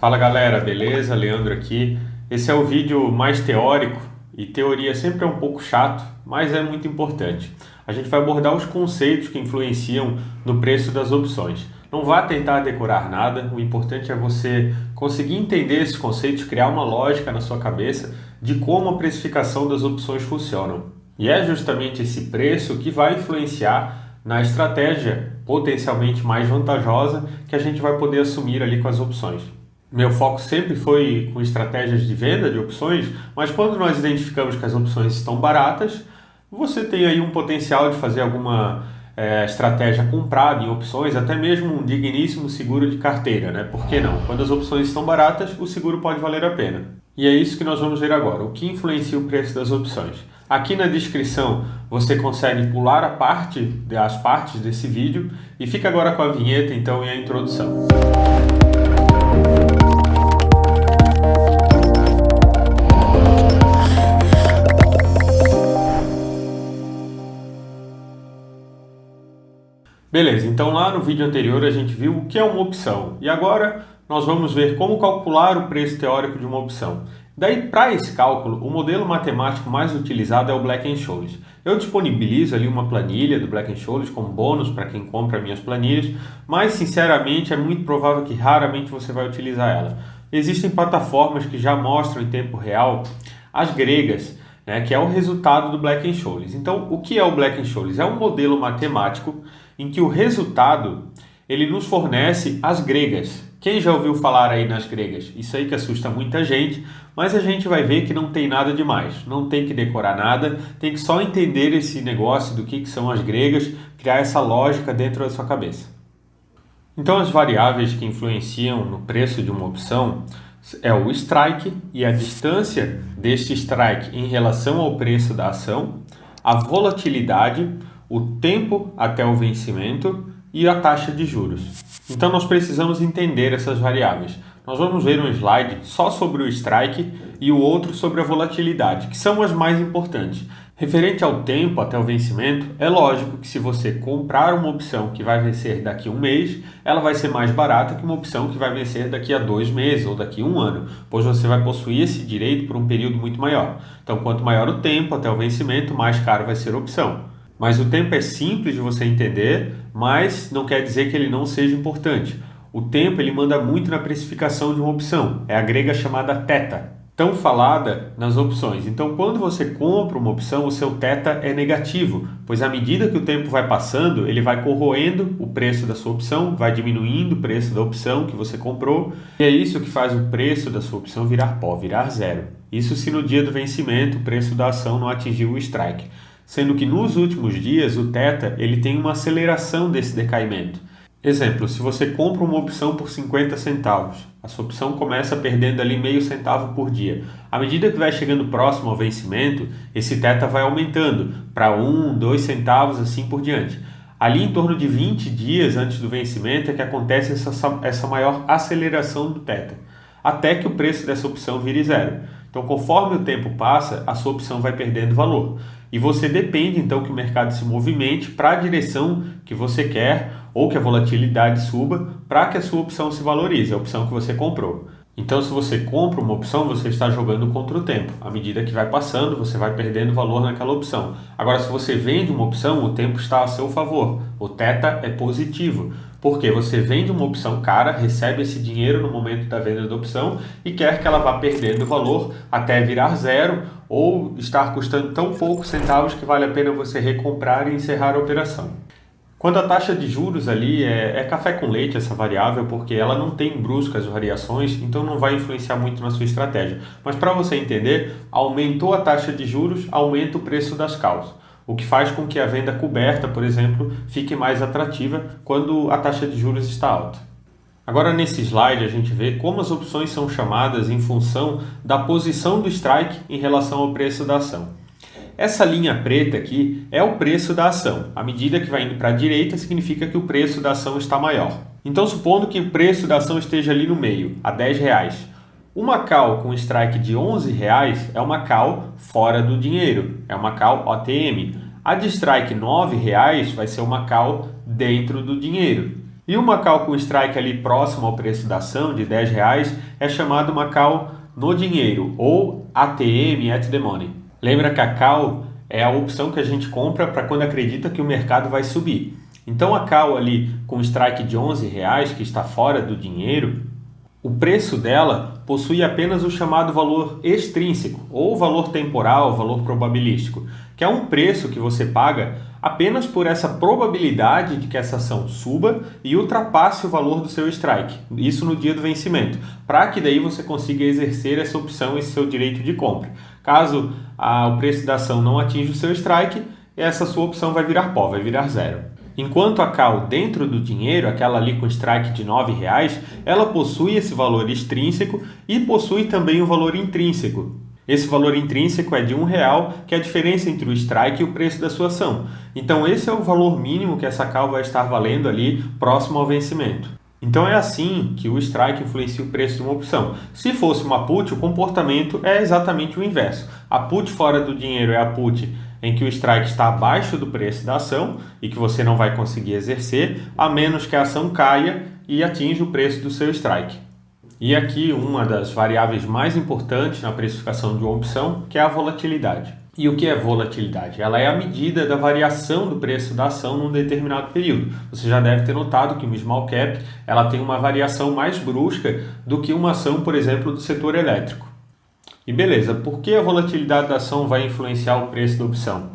Fala galera, beleza? Leandro aqui. Esse é o vídeo mais teórico e teoria sempre é um pouco chato, mas é muito importante. A gente vai abordar os conceitos que influenciam no preço das opções. Não vá tentar decorar nada, o importante é você conseguir entender esses conceitos, criar uma lógica na sua cabeça de como a precificação das opções funcionam. E é justamente esse preço que vai influenciar na estratégia potencialmente mais vantajosa que a gente vai poder assumir ali com as opções. Meu foco sempre foi com estratégias de venda de opções, mas quando nós identificamos que as opções estão baratas, você tem aí um potencial de fazer alguma estratégia comprada em opções, até mesmo um digníssimo seguro de carteira, né? Por que não? Quando as opções estão baratas, o seguro pode valer a pena. E é isso que nós vamos ver agora, o que influencia o preço das opções. Aqui na descrição você consegue pular as partes desse vídeo e fica agora com a vinheta então e a introdução. Beleza, então lá no vídeo anterior a gente viu o que é uma opção e agora nós vamos ver como calcular o preço teórico de uma opção. Daí, para esse cálculo, o modelo matemático mais utilizado é o Black-Scholes. Eu disponibilizo ali uma planilha do Black-Scholes como bônus para quem compra minhas planilhas, mas sinceramente é muito provável que raramente você vai utilizar ela. Existem plataformas que já mostram em tempo real as gregas, né, que é o resultado do Black-Scholes. Então, o que é o Black-Scholes? É um modelo matemático em que o resultado ele nos fornece as gregas. Quem já ouviu falar aí nas gregas? Isso aí que assusta muita gente, mas a gente vai ver que não tem nada demais. Não tem que decorar nada, tem que só entender esse negócio do que são as gregas, criar essa lógica dentro da sua cabeça. Então as variáveis que influenciam no preço de uma opção é o strike e a distância deste strike em relação ao preço da ação, a volatilidade, o tempo até o vencimento e a taxa de juros. Então nós precisamos entender essas variáveis. Nós vamos ver um slide só sobre o strike e o outro sobre a volatilidade, que são as mais importantes. Referente ao tempo até o vencimento, é lógico que se você comprar uma opção que vai vencer daqui a um mês, ela vai ser mais barata que uma opção que vai vencer daqui a 2 meses ou daqui a um ano, pois você vai possuir esse direito por um período muito maior. Então, quanto maior o tempo até o vencimento, mais caro vai ser a opção. Mas o tempo é simples de você entender, mas não quer dizer que ele não seja importante. O tempo ele manda muito na precificação de uma opção, é a grega chamada θ, tão falada nas opções. Então, quando você compra uma opção, o seu θ é negativo, pois à medida que o tempo vai passando, ele vai corroendo o preço da sua opção, vai diminuindo o preço da opção que você comprou, e é isso que faz o preço da sua opção virar pó, virar zero. Isso se no dia do vencimento o preço da ação não atingiu o strike. Sendo que nos últimos dias o θ ele tem uma aceleração desse decaimento. Exemplo, se você compra uma opção por 50 centavos, a sua opção começa perdendo ali meio centavo por dia. À medida que vai chegando próximo ao vencimento, esse θ vai aumentando para 1, 2 centavos, assim por diante. Ali em torno de 20 dias antes do vencimento é que acontece essa maior aceleração do θ, até que o preço dessa opção vire zero. Então, conforme o tempo passa, a sua opção vai perdendo valor. E você depende, então, que o mercado se movimente para a direção que você quer ou que a volatilidade suba para que a sua opção se valorize, a opção que você comprou. Então, se você compra uma opção, você está jogando contra o tempo. À medida que vai passando, você vai perdendo valor naquela opção. Agora, se você vende uma opção, o tempo está a seu favor. O θ é positivo. Porque você vende uma opção cara, recebe esse dinheiro no momento da venda da opção e quer que ela vá perdendo valor até virar zero ou estar custando tão poucos centavos que vale a pena você recomprar e encerrar a operação. Quanto à taxa de juros ali, é café com leite essa variável, porque ela não tem bruscas variações, então não vai influenciar muito na sua estratégia. Mas para você entender, aumentou a taxa de juros, aumenta o preço das causas. O que faz com que a venda coberta, por exemplo, fique mais atrativa quando a taxa de juros está alta. Agora nesse slide a gente vê como as opções são chamadas em função da posição do strike em relação ao preço da ação. Essa linha preta aqui é o preço da ação. À medida que vai indo para a direita, significa que o preço da ação está maior. Então, supondo que o preço da ação esteja ali no meio, a R$10. Uma call com strike de R$11 é uma call fora do dinheiro, é uma call OTM. A de strike R$9 vai ser uma call dentro do dinheiro. E uma call com strike ali próximo ao preço da ação, de R$10, é chamada uma call no dinheiro, ou ATM, at the money. Lembra que a call é a opção que a gente compra para quando acredita que o mercado vai subir. Então a call ali com strike de R$11, que está fora do dinheiro, o preço dela possui apenas o chamado valor extrínseco, ou valor temporal, valor probabilístico, que é um preço que você paga apenas por essa probabilidade de que essa ação suba e ultrapasse o valor do seu strike, isso no dia do vencimento, para que daí você consiga exercer essa opção, esse seu direito de compra. Caso o preço da ação não atinja o seu strike, essa sua opção vai virar pó, vai virar zero. Enquanto a call dentro do dinheiro, aquela ali com strike de R$9, ela possui esse valor extrínseco e possui também o valor intrínseco. Esse valor intrínseco é de R$1, que é a diferença entre o strike e o preço da sua ação. Então esse é o valor mínimo que essa call vai estar valendo ali próximo ao vencimento. Então é assim que o strike influencia o preço de uma opção. Se fosse uma put, o comportamento é exatamente o inverso. A put fora do dinheiro é a put em que o strike está abaixo do preço da ação e que você não vai conseguir exercer, a menos que a ação caia e atinja o preço do seu strike. E aqui uma das variáveis mais importantes na precificação de uma opção, que é a volatilidade. E o que é volatilidade? Ela é a medida da variação do preço da ação num determinado período. Você já deve ter notado que uma small cap ela tem uma variação mais brusca do que uma ação, por exemplo, do setor elétrico. E beleza, por que a volatilidade da ação vai influenciar o preço da opção?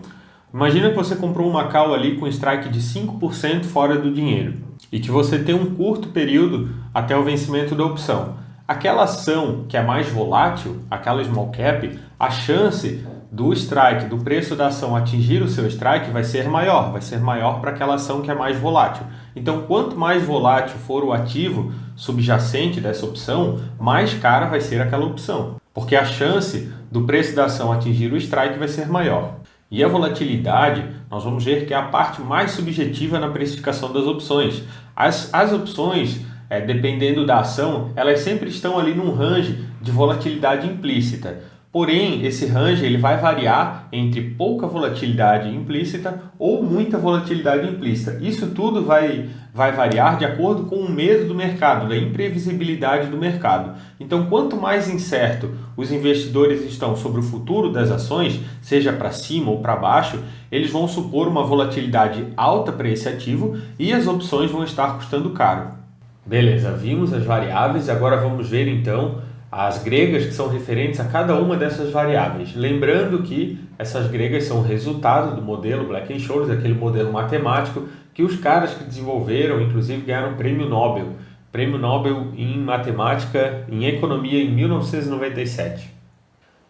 Imagina que você comprou uma call ali com strike de 5% fora do dinheiro e que você tem um curto período até o vencimento da opção. Aquela ação que é mais volátil, aquela small cap, a chance do strike, do preço da ação atingir o seu strike vai ser maior para aquela ação que é mais volátil. Então, quanto mais volátil for o ativo subjacente dessa opção, mais cara vai ser aquela opção, porque a chance do preço da ação atingir o strike vai ser maior. E a volatilidade, nós vamos ver que é a parte mais subjetiva na precificação das opções. As opções, dependendo da ação, elas sempre estão ali num range de volatilidade implícita. Porém, esse range ele vai variar entre pouca volatilidade implícita ou muita volatilidade implícita. Isso tudo vai variar de acordo com o medo do mercado, da imprevisibilidade do mercado. Então, quanto mais incerto os investidores estão sobre o futuro das ações, seja para cima ou para baixo, eles vão supor uma volatilidade alta para esse ativo e as opções vão estar custando caro. Beleza, vimos as variáveis, agora vamos ver então as gregas que são referentes a cada uma dessas variáveis. Lembrando que essas gregas são resultado do modelo Black-Scholes, aquele modelo matemático que os caras que desenvolveram, inclusive ganharam Prêmio Nobel em matemática, em economia em 1997.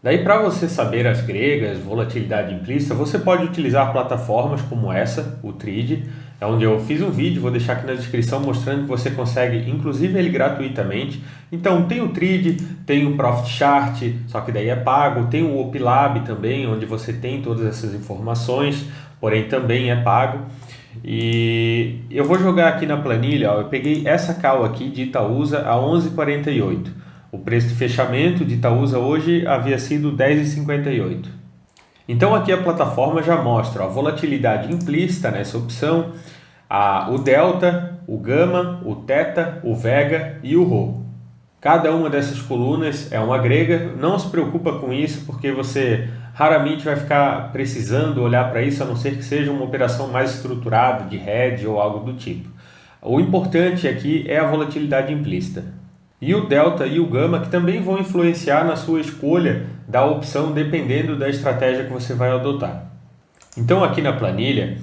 Daí, para você saber as gregas, volatilidade implícita, você pode utilizar plataformas como essa, o Tride, onde eu fiz um vídeo, vou deixar aqui na descrição mostrando que você consegue, inclusive ele gratuitamente. Então tem o Tride, tem o Profit Chart, só que daí é pago, tem o Opilab também, onde você tem todas essas informações, porém também é pago. E eu vou jogar aqui na planilha, eu peguei essa call aqui de Itaúsa a 11,48. O preço de fechamento de Itaúsa hoje havia sido 10,58. Então aqui a plataforma já mostra a volatilidade implícita nessa opção, o delta, o gama, o theta, o vega e o rho. Cada uma dessas colunas é uma grega, não se preocupa com isso porque você raramente vai ficar precisando olhar para isso, a não ser que seja uma operação mais estruturada de hedge ou algo do tipo. O importante aqui é a volatilidade implícita. E o delta e o gama que também vão influenciar na sua escolha da opção dependendo da estratégia que você vai adotar. Então aqui na planilha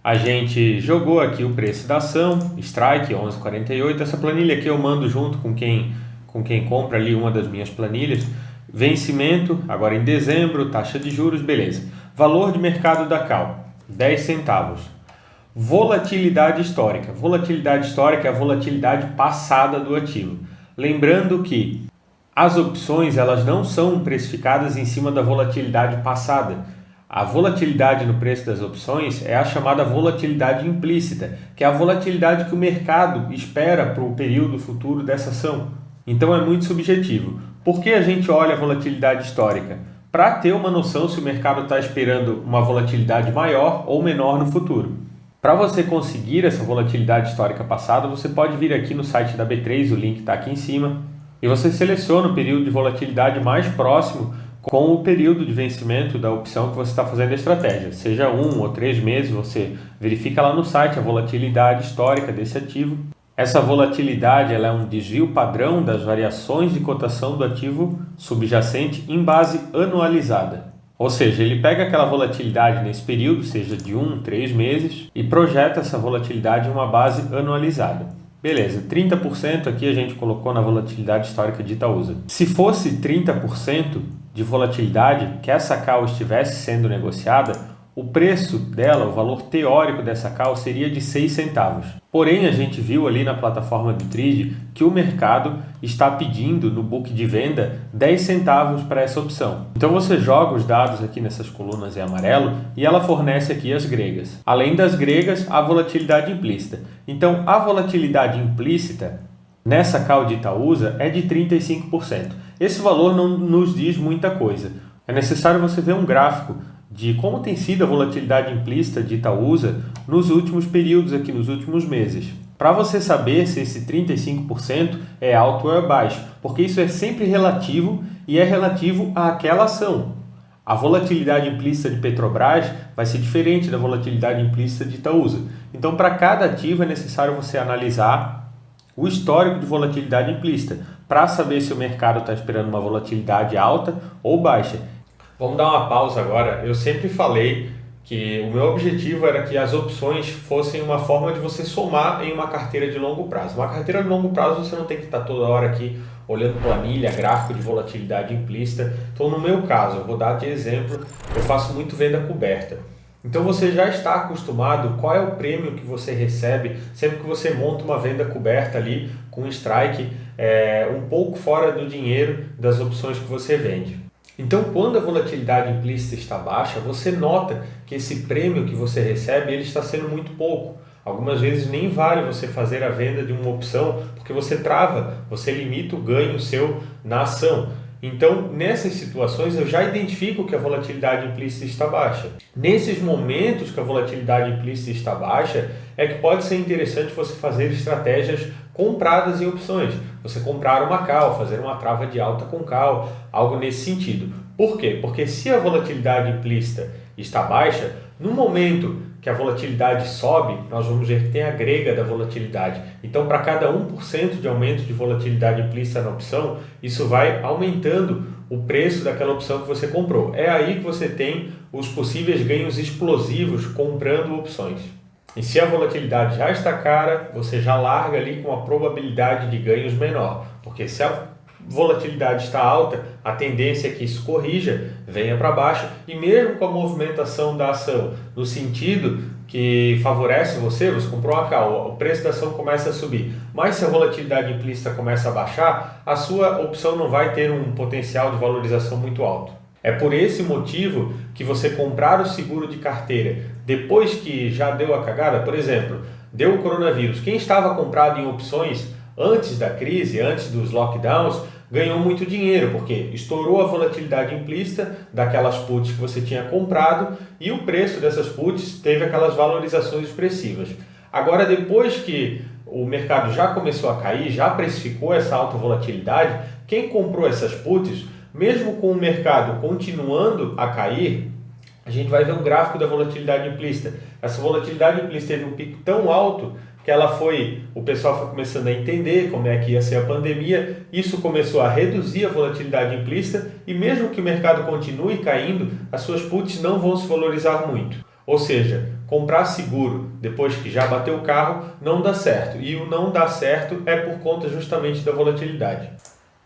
a gente jogou aqui o preço da ação, strike 11,48. Essa planilha aqui eu mando junto com quem compra ali uma das minhas planilhas. Vencimento, agora em dezembro, taxa de juros, beleza. Valor de mercado da call, 10 centavos. Volatilidade histórica. Volatilidade histórica é a volatilidade passada do ativo. Lembrando que as opções elas não são precificadas em cima da volatilidade passada. A volatilidade no preço das opções é a chamada volatilidade implícita, que é a volatilidade que o mercado espera para o período futuro dessa ação. Então é muito subjetivo. Por que a gente olha a volatilidade histórica? Para ter uma noção se o mercado está esperando uma volatilidade maior ou menor no futuro. Para você conseguir essa volatilidade histórica passada, você pode vir aqui no site da B3, o link está aqui em cima, e você seleciona o período de volatilidade mais próximo com o período de vencimento da opção que você está fazendo a estratégia. Seja 1 ou 3 meses, você verifica lá no site a volatilidade histórica desse ativo. Essa volatilidade ela é um desvio padrão das variações de cotação do ativo subjacente em base anualizada. Ou seja, ele pega aquela volatilidade nesse período, seja de 1, 3 meses, e projeta essa volatilidade em uma base anualizada. Beleza, 30% aqui a gente colocou na volatilidade histórica de Itaúsa. Se fosse 30% de volatilidade que essa call estivesse sendo negociada, o preço dela, o valor teórico dessa call seria de 6 centavos. Porém, a gente viu ali na plataforma do Trade que o mercado está pedindo no book de venda 10 centavos para essa opção. Então você joga os dados aqui nessas colunas em amarelo e ela fornece aqui as gregas. Além das gregas, a volatilidade implícita. Então a volatilidade implícita nessa call de Itaúsa é de 35%. Esse valor não nos diz muita coisa. É necessário você ver um gráfico de como tem sido a volatilidade implícita de Itaúsa nos últimos períodos aqui, nos últimos meses. Para você saber se esse 35% é alto ou é baixo, porque isso é sempre relativo e é relativo àquela ação. A volatilidade implícita de Petrobras vai ser diferente da volatilidade implícita de Itaúsa. Então, para cada ativo é necessário você analisar o histórico de volatilidade implícita para saber se o mercado está esperando uma volatilidade alta ou baixa. Vamos dar uma pausa agora. Eu sempre falei que o meu objetivo era que as opções fossem uma forma de você somar em uma carteira de longo prazo. Uma carteira de longo prazo você não tem que estar toda hora aqui olhando planilha, gráfico de volatilidade implícita. Então, no meu caso, eu vou dar de exemplo, eu faço muito venda coberta. Então você já está acostumado qual é o prêmio que você recebe sempre que você monta uma venda coberta ali com strike um pouco fora do dinheiro das opções que você vende. Então, quando a volatilidade implícita está baixa, você nota que esse prêmio que você recebe ele está sendo muito pouco. Algumas vezes nem vale você fazer a venda de uma opção, porque você trava, você limita o ganho seu na ação. Então, nessas situações, eu já identifico que a volatilidade implícita está baixa. Nesses momentos que a volatilidade implícita está baixa, é que pode ser interessante você fazer estratégias compradas em opções. Você comprar uma call, fazer uma trava de alta com call, algo nesse sentido. Por quê? Porque se a volatilidade implícita está baixa, no momento que a volatilidade sobe, nós vamos ver que tem a grega da volatilidade. Então, para cada 1% de aumento de volatilidade implícita na opção, isso vai aumentando o preço daquela opção que você comprou. É aí que você tem os possíveis ganhos explosivos comprando opções. E se a volatilidade já está cara, você já larga ali com a probabilidade de ganhos menor. Porque se a volatilidade está alta, a tendência é que isso corrija, venha para baixo, e mesmo com a movimentação da ação no sentido que favorece você comprou uma call, o preço da ação começa a subir, mas se a volatilidade implícita começa a baixar, a sua opção não vai ter um potencial de valorização muito alto. É por esse motivo que você comprar o seguro de carteira depois que já deu a cagada, por exemplo, deu o coronavírus, quem estava comprado em opções antes da crise, antes dos lockdowns, ganhou muito dinheiro, porque estourou a volatilidade implícita daquelas puts que você tinha comprado e o preço dessas puts teve aquelas valorizações expressivas. Agora, depois que o mercado já começou a cair, já precificou essa alta volatilidade, quem comprou essas puts, mesmo com o mercado continuando a cair, a gente vai ver um gráfico da volatilidade implícita. Essa volatilidade implícita teve um pico tão alto que o pessoal foi começando a entender como é que ia ser a pandemia, isso começou a reduzir a volatilidade implícita e mesmo que o mercado continue caindo, as suas puts não vão se valorizar muito. Ou seja, comprar seguro depois que já bateu o carro não dá certo, e o não dá certo é por conta justamente da volatilidade.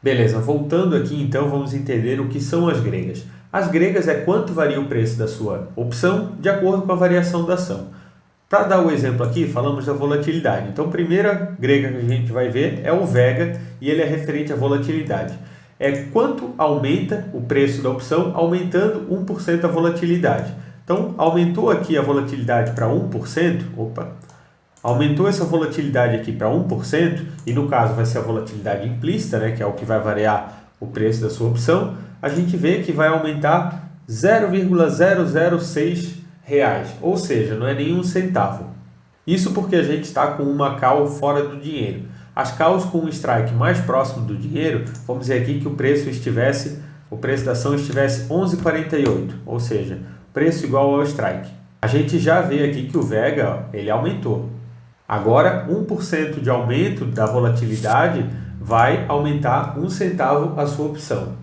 Beleza, voltando aqui então vamos entender o que são as gregas. As gregas é quanto varia o preço da sua opção de acordo com a variação da ação. Para dar o exemplo aqui, falamos da volatilidade. Então, a primeira grega que a gente vai ver é o Vega e ele é referente à volatilidade. É quanto aumenta o preço da opção aumentando 1% a volatilidade. Então, aumentou aqui a volatilidade para 1%, aumentou essa volatilidade aqui para 1%, e no caso vai ser a volatilidade implícita, né, que é o que vai variar o preço da sua opção, a gente vê que vai aumentar 0,006 reais, ou seja, não é nenhum centavo. Isso porque a gente está com uma call fora do dinheiro. As calls com um strike mais próximo do dinheiro, vamos dizer aqui que o preço da ação estivesse 11,48, ou seja, preço igual ao strike. A gente já vê aqui que o Vega, ele aumentou. Agora, 1% de aumento da volatilidade vai aumentar 1 centavo a sua opção.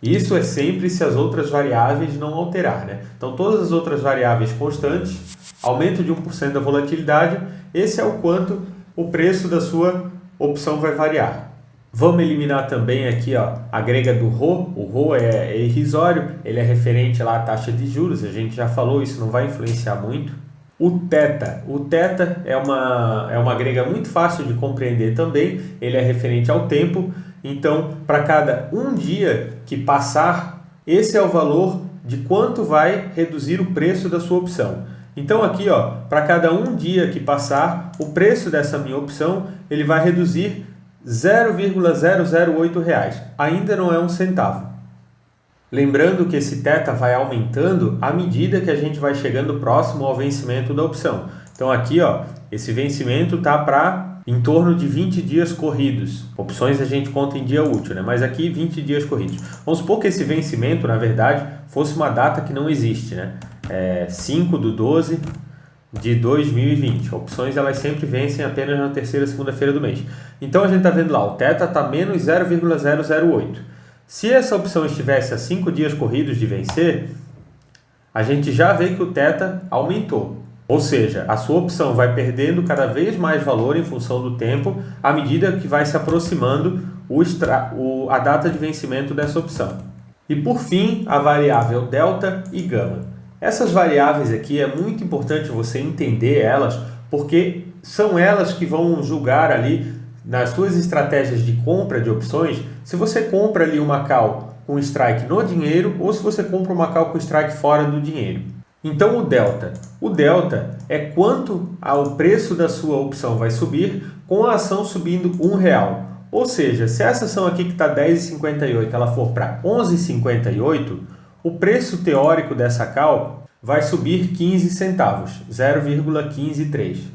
Isso é sempre se as outras variáveis não alterar, né? Então, todas as outras variáveis constantes, aumento de 1% da volatilidade, esse é o quanto o preço da sua opção vai variar. Vamos eliminar também aqui a grega do RO. O RO é irrisório, ele é referente lá à taxa de juros, a gente já falou, isso não vai influenciar muito. O θ é uma grega muito fácil de compreender também, ele é referente ao tempo, então para cada um dia que passar, esse é o valor de quanto vai reduzir o preço da sua opção. Então aqui, para cada um dia que passar, o preço dessa minha opção ele vai reduzir R$0,008, ainda não é um centavo. Lembrando que esse θ vai aumentando à medida que a gente vai chegando próximo ao vencimento da opção. Então aqui, esse vencimento está para em torno de 20 dias corridos. Opções a gente conta em dia útil, né? Mas aqui 20 dias corridos. Vamos supor que esse vencimento, na verdade, fosse uma data que não existe, né? 5/12 de 2020. Opções elas sempre vencem apenas na terceira segunda-feira do mês. Então a gente está vendo lá, o θ está menos 0,008. Se essa opção estivesse a 5 dias corridos de vencer, a gente já vê que o θ aumentou. Ou seja, a sua opção vai perdendo cada vez mais valor em função do tempo à medida que vai se aproximando a data de vencimento dessa opção. E por fim, a variável delta e gama. Essas variáveis aqui é muito importante você entender elas, porque são elas que vão julgar ali nas suas estratégias de compra de opções, se você compra ali uma call com strike no dinheiro ou se você compra uma call com strike fora do dinheiro. Então o delta é quanto o preço da sua opção vai subir com a ação subindo R$1. Ou seja, se essa ação aqui que está 10,58 ela for para 11,58, o preço teórico dessa call vai subir 15 centavos, 0,153.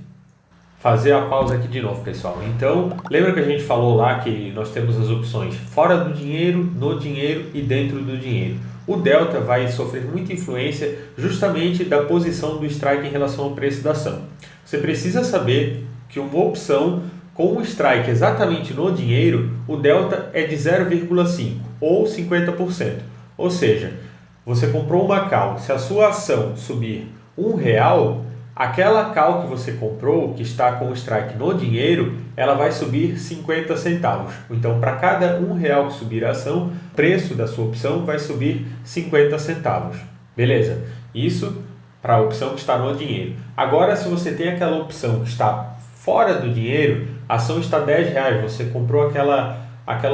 Fazer a pausa aqui de novo, pessoal. Então, lembra que a gente falou lá que nós temos as opções fora do dinheiro, no dinheiro e dentro do dinheiro. O delta vai sofrer muita influência justamente da posição do strike em relação ao preço da ação. Você precisa saber que uma opção com um strike exatamente no dinheiro, o delta é de 0,5 ou 50%. Ou seja, você comprou uma call, se a sua ação subir R$1, aquela call que você comprou, que está com o strike no dinheiro, ela vai subir 50 centavos. Então, para cada R$1 que subir a ação, o preço da sua opção vai subir 50 centavos. Beleza? Isso para a opção que está no dinheiro. Agora, se você tem aquela opção que está fora do dinheiro, a ação está R$10, você comprou aquela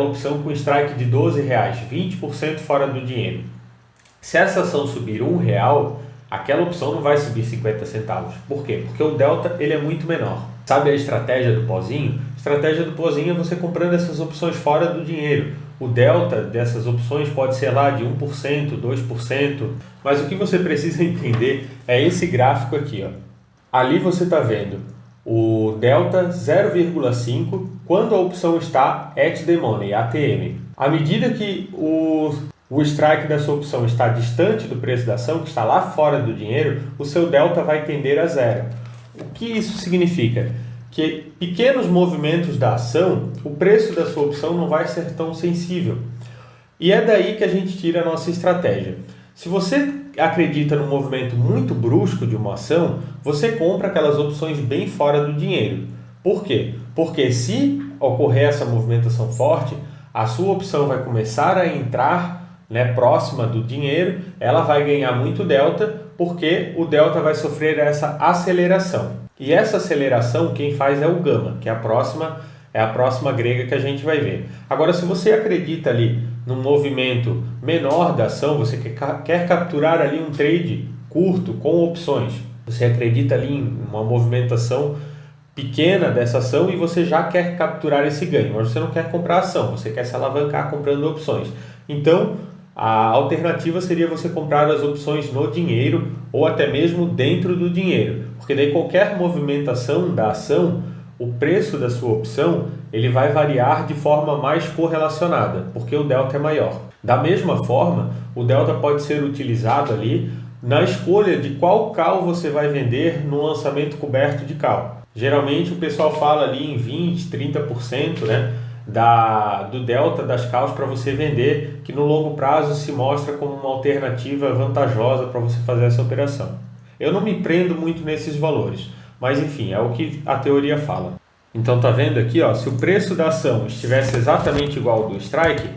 opção com strike de R$12, 20% fora do dinheiro. Se essa ação subir R$1, aquela opção não vai subir 50 centavos. Por quê? Porque o delta ele é muito menor. Sabe a estratégia do pozinho? A estratégia do pozinho é você comprando essas opções fora do dinheiro. O delta dessas opções pode ser lá de 1%, 2%. Mas o que você precisa entender é esse gráfico aqui. Ali você está vendo o delta 0,5 quando a opção está at the money, ATM. À medida que o strike da sua opção está distante do preço da ação, que está lá fora do dinheiro, o seu delta vai tender a zero. O que isso significa? Que pequenos movimentos da ação, o preço da sua opção não vai ser tão sensível. E é daí que a gente tira a nossa estratégia. Se você acredita num movimento muito brusco de uma ação, você compra aquelas opções bem fora do dinheiro. Por quê? Porque se ocorrer essa movimentação forte, a sua opção vai começar a entrar próxima do dinheiro, ela vai ganhar muito delta, porque o delta vai sofrer essa aceleração. E essa aceleração quem faz é o gama, que é a próxima grega que a gente vai ver. Agora, se você acredita ali num movimento menor da ação, você quer capturar ali um trade curto com opções, você acredita ali em uma movimentação pequena dessa ação e você já quer capturar esse ganho, mas você não quer comprar ação, você quer se alavancar comprando opções. Então, a alternativa seria você comprar as opções no dinheiro ou até mesmo dentro do dinheiro, porque daí qualquer movimentação da ação, o preço da sua opção, ele vai variar de forma mais correlacionada, porque o delta é maior. Da mesma forma, o delta pode ser utilizado ali na escolha de qual call você vai vender no lançamento coberto de call. Geralmente o pessoal fala ali em 20%, 30%, né, do delta das calls para você vender, que no longo prazo se mostra como uma alternativa vantajosa para você fazer essa operação. Eu não me prendo muito nesses valores, mas enfim, é o que a teoria fala. Então tá vendo aqui, ó, se o preço da ação estivesse exatamente igual ao do strike,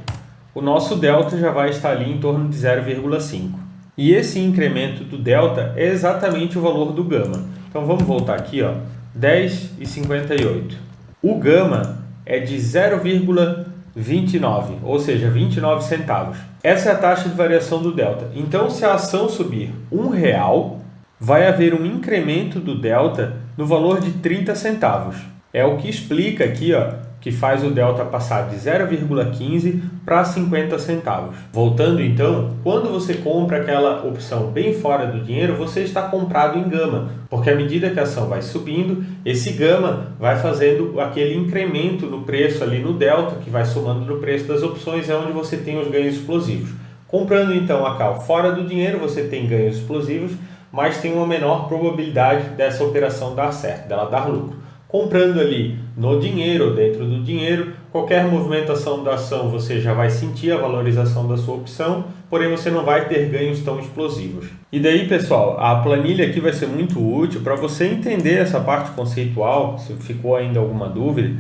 o nosso delta já vai estar ali em torno de 0,5. E esse incremento do delta é exatamente o valor do gama. Então vamos voltar aqui, ó, 10,58. O gama é de 0,29, ou seja, 29 centavos. Essa é a taxa de variação do delta. Então, se a ação subir R$1, vai haver um incremento do delta no valor de 30 centavos. É o que explica aqui, ó, que faz o delta passar de 0,15 para 50 centavos. Voltando então, quando você compra aquela opção bem fora do dinheiro, você está comprado em gama, porque à medida que a ação vai subindo, esse gama vai fazendo aquele incremento no preço ali no delta, que vai somando no preço das opções, é onde você tem os ganhos explosivos. Comprando então a call fora do dinheiro, você tem ganhos explosivos, mas tem uma menor probabilidade dessa operação dar certo, dela dar lucro. Comprando ali no dinheiro ou dentro do dinheiro, qualquer movimentação da ação você já vai sentir a valorização da sua opção, porém você não vai ter ganhos tão explosivos. E daí, pessoal, a planilha aqui vai ser muito útil para você entender essa parte conceitual, se ficou ainda alguma dúvida,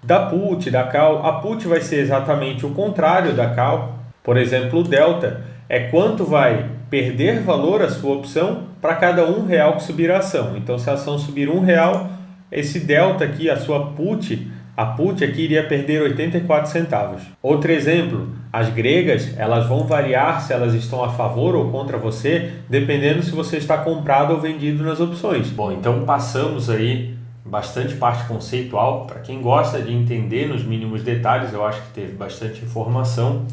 da put, da call. A put vai ser exatamente o contrário da call. Por exemplo, o delta é quanto vai perder valor a sua opção para cada R$1 que subir a ação. Então, se a ação subir R$1, esse delta aqui, a put aqui iria perder 84 centavos. Outro exemplo, as gregas, elas vão variar se elas estão a favor ou contra você, dependendo se você está comprado ou vendido nas opções. Bom, então passamos aí bastante parte conceitual. Para quem gosta de entender nos mínimos detalhes, eu acho que teve bastante informação.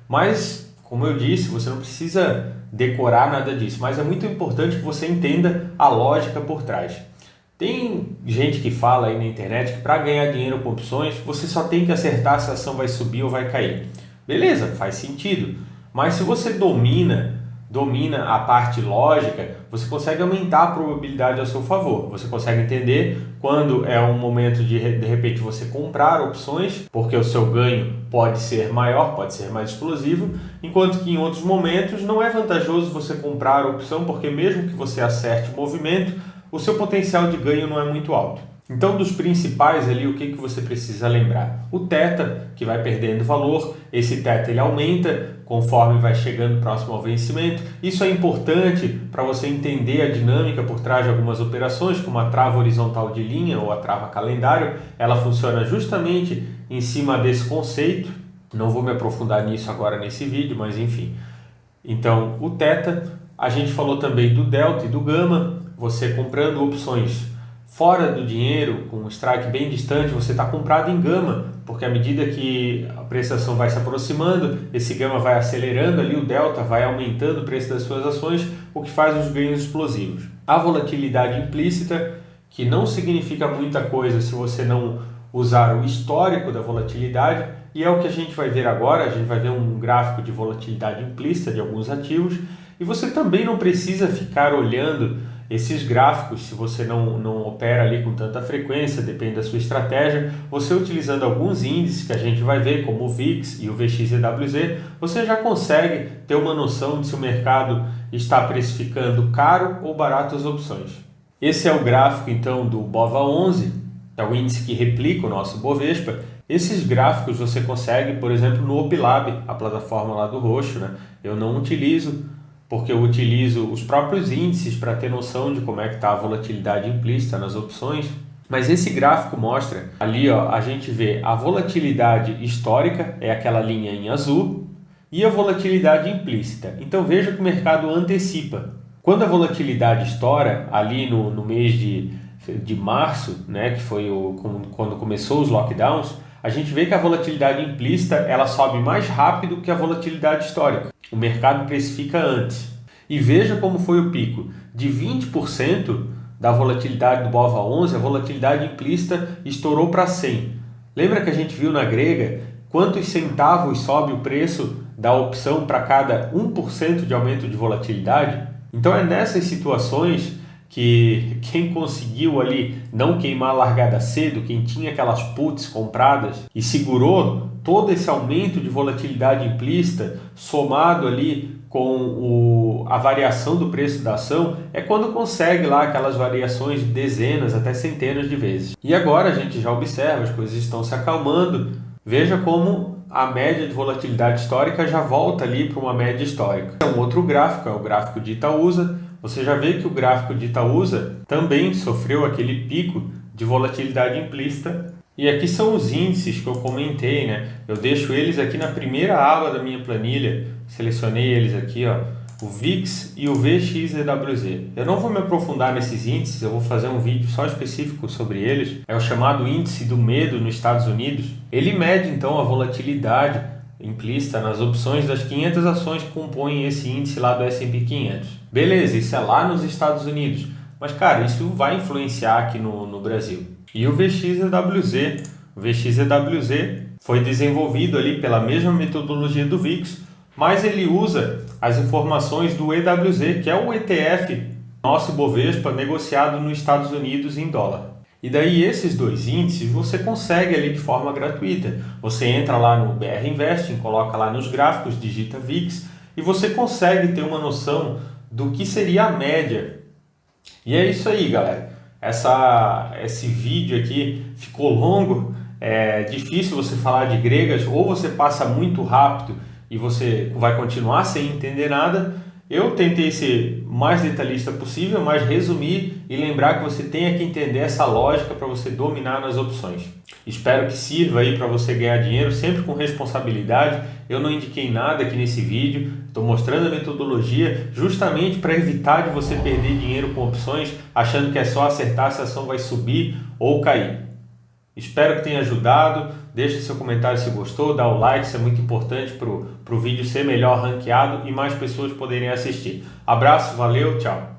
Mas, como eu disse, você não precisa decorar nada disso, mas é muito importante que você entenda a lógica por trás. Tem gente que fala aí na internet que para ganhar dinheiro com opções, você só tem que acertar se a ação vai subir ou vai cair. Beleza, faz sentido. Mas se você domina a parte lógica, você consegue aumentar a probabilidade a seu favor. Você consegue entender quando é um momento de repente você comprar opções, porque o seu ganho pode ser maior, pode ser mais explosivo, enquanto que em outros momentos não é vantajoso você comprar a opção, porque mesmo que você acerte o movimento, o seu potencial de ganho não é muito alto. Então, dos principais ali, o que você precisa lembrar? O θ, que vai perdendo valor, esse θ ele aumenta conforme vai chegando próximo ao vencimento. Isso é importante para você entender a dinâmica por trás de algumas operações, como a trava horizontal de linha ou a trava calendário. Ela funciona justamente em cima desse conceito. Não vou me aprofundar nisso agora nesse vídeo, mas enfim. Então, o θ, a gente falou também do delta e do gama. Você comprando opções fora do dinheiro, com um strike bem distante, você está comprado em gama, porque à medida que a prestação vai se aproximando, esse gama vai acelerando ali, o delta vai aumentando o preço das suas ações, o que faz os ganhos explosivos. A volatilidade implícita, que não significa muita coisa se você não usar o histórico da volatilidade, e é o que a gente vai ver agora. A gente vai ver um gráfico de volatilidade implícita de alguns ativos, e você também não precisa ficar olhando esses gráficos, se você não opera ali com tanta frequência, depende da sua estratégia. Você utilizando alguns índices que a gente vai ver, como o VIX e o VXEWZ, você já consegue ter uma noção de se o mercado está precificando caro ou barato as opções. Esse é o gráfico então do BOVA11, é o índice que replica o nosso Bovespa. Esses gráficos você consegue, por exemplo, no Opilab, a plataforma lá do Roxo, né? Eu não utilizo, porque eu utilizo os próprios índices para ter noção de como é que está a volatilidade implícita nas opções. Mas esse gráfico mostra, ali ó, a gente vê a volatilidade histórica, é aquela linha em azul, e a volatilidade implícita. Então veja que o mercado antecipa. Quando a volatilidade estoura, ali no mês de março, né, que foi quando começou os lockdowns, a gente vê que a volatilidade implícita ela sobe mais rápido que a volatilidade histórica. O mercado precifica antes. E veja como foi o pico de 20% da volatilidade do BOVA11, a volatilidade implícita estourou para 100. Lembra que a gente viu na grega quantos centavos sobe o preço da opção para cada 1% de aumento de volatilidade? Então é nessas situações que quem conseguiu ali não queimar a largada cedo, quem tinha aquelas puts compradas e segurou todo esse aumento de volatilidade implícita, somado ali com a variação do preço da ação, é quando consegue lá aquelas variações de dezenas até centenas de vezes. E agora a gente já observa, as coisas estão se acalmando. Veja como a média de volatilidade histórica já volta ali para uma média histórica. É um outro gráfico, é o gráfico de Itaúsa. Você já vê que o gráfico de Itaúsa também sofreu aquele pico de volatilidade implícita. E aqui são os índices que eu comentei, né? Eu deixo eles aqui na primeira aba da minha planilha. Selecionei eles aqui, ó, o VIX e o VXEWZ. Eu não vou me aprofundar nesses índices, eu vou fazer um vídeo só específico sobre eles. É o chamado índice do medo nos Estados Unidos. Ele mede então a volatilidade implícita nas opções das 500 ações que compõem esse índice lá do S&P 500. Beleza, isso é lá nos Estados Unidos, mas cara, isso vai influenciar aqui no Brasil. E o VXEWZ? O VXEWZ foi desenvolvido ali pela mesma metodologia do VIX, mas ele usa as informações do EWZ, que é o ETF nosso Bovespa negociado nos Estados Unidos em dólar. E daí esses dois índices você consegue ali de forma gratuita. Você entra lá no BR Investing, coloca lá nos gráficos, digita VIX e você consegue ter uma noção do que seria a média. E é isso aí, galera. Esse vídeo aqui ficou longo, é difícil você falar de gregas, ou você passa muito rápido e você vai continuar sem entender nada. Eu tentei ser mais detalhista possível, mas resumir e lembrar que você tem que entender essa lógica para você dominar nas opções. Espero que sirva aí para você ganhar dinheiro sempre com responsabilidade. Eu não indiquei nada aqui nesse vídeo, estou mostrando a metodologia justamente para evitar de você perder dinheiro com opções, achando que é só acertar se a ação vai subir ou cair. Espero que tenha ajudado. Deixe seu comentário se gostou, dá o like, isso é muito importante para o vídeo ser melhor ranqueado e mais pessoas poderem assistir. Abraço, valeu, tchau!